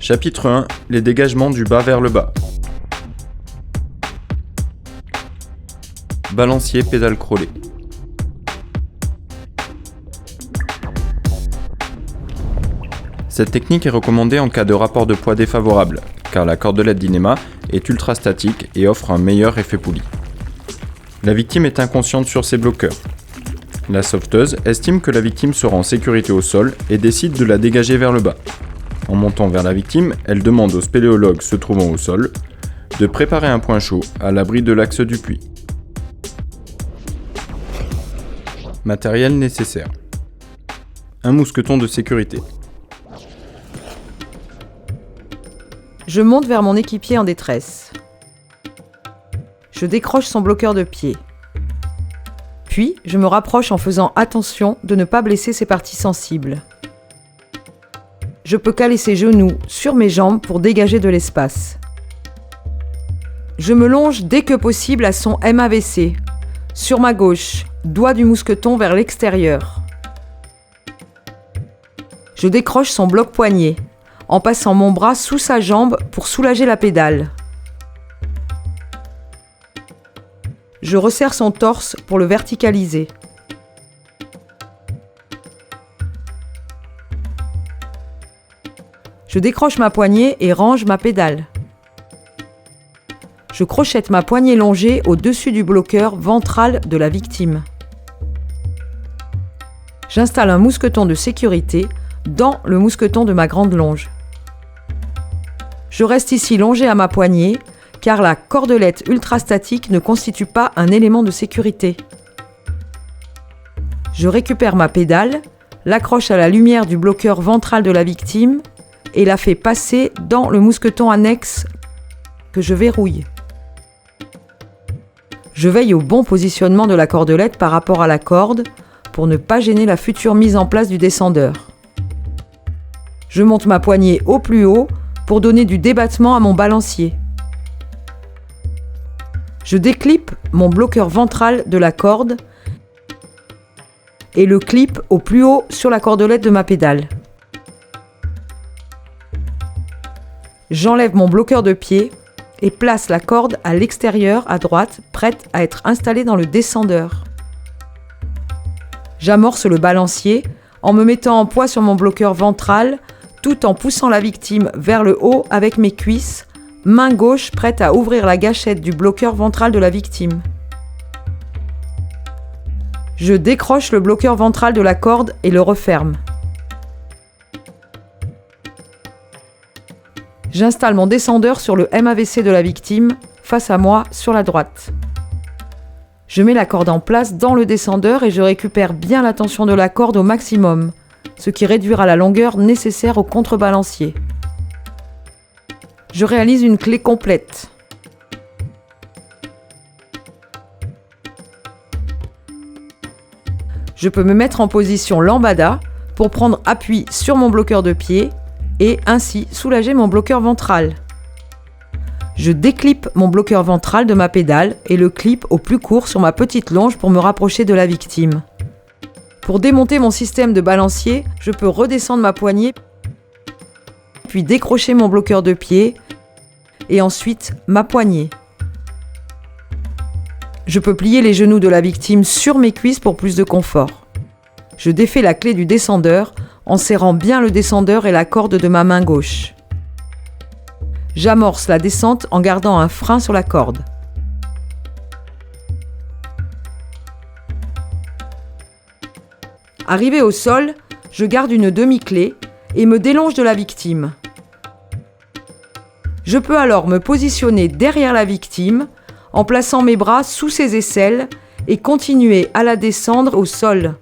Chapitre 1. Les dégagements du bas vers le bas. Balancier pédale crawlée. Cette technique est recommandée en cas de rapport de poids défavorable, car la cordelette d'Inema est ultra statique et offre un meilleur effet poulie. La victime est inconsciente sur ses bloqueurs. La sauveteuse estime que la victime sera en sécurité au sol et décide de la dégager vers le bas. En montant vers la victime, elle demande au spéléologue se trouvant au sol de préparer un point chaud à l'abri de l'axe du puits. Matériel nécessaire. Un mousqueton de sécurité. Je monte vers mon équipier en détresse. Je décroche son bloqueur de pied. Puis, je me rapproche en faisant attention de ne pas blesser ses parties sensibles. Je peux caler ses genoux sur mes jambes pour dégager de l'espace. Je me longe dès que possible à son MAVC. Sur ma gauche, doigt du mousqueton vers l'extérieur. Je décroche son bloc-poignet en passant mon bras sous sa jambe pour soulager la pédale. Je resserre son torse pour le verticaliser. Je décroche ma poignée et range ma pédale. Je crochette ma poignée longée au-dessus du bloqueur ventral de la victime. J'installe un mousqueton de sécurité dans le mousqueton de ma grande longe. Je reste ici longé à ma poignée car la cordelette ultrastatique ne constitue pas un élément de sécurité. Je récupère ma pédale, l'accroche à la lumière du bloqueur ventral de la victime et la fais passer dans le mousqueton annexe que je verrouille. Je veille au bon positionnement de la cordelette par rapport à la corde pour ne pas gêner la future mise en place du descendeur. Je monte ma poignée au plus haut pour donner du débattement à mon balancier. Je déclipe mon bloqueur ventral de la corde et le clip au plus haut sur la cordelette de ma pédale. J'enlève mon bloqueur de pied et place la corde à l'extérieur à droite, prête à être installée dans le descendeur. J'amorce le balancier en me mettant en poids sur mon bloqueur ventral tout en poussant la victime vers le haut avec mes cuisses, main gauche prête à ouvrir la gâchette du bloqueur ventral de la victime. Je décroche le bloqueur ventral de la corde et le referme. J'installe mon descendeur sur le MAVC de la victime, face à moi sur la droite. Je mets la corde en place dans le descendeur et je récupère bien la tension de la corde au maximum, ce qui réduira la longueur nécessaire au contrebalancier. Je réalise une clé complète. Je peux me mettre en position lambada pour prendre appui sur mon bloqueur de pied et ainsi soulager mon bloqueur ventral. Je déclipe mon bloqueur ventral de ma pédale et le clip au plus court sur ma petite longe pour me rapprocher de la victime. Pour démonter mon système de balancier, je peux redescendre ma poignée, puis décrocher mon bloqueur de pied et ensuite ma poignée. Je peux plier les genoux de la victime sur mes cuisses pour plus de confort. Je défais la clé du descendeur en serrant bien le descendeur et la corde de ma main gauche. J'amorce la descente en gardant un frein sur la corde. Arrivé au sol, je garde une demi-clé et me délonge de la victime. Je peux alors me positionner derrière la victime en plaçant mes bras sous ses aisselles et continuer à la descendre au sol.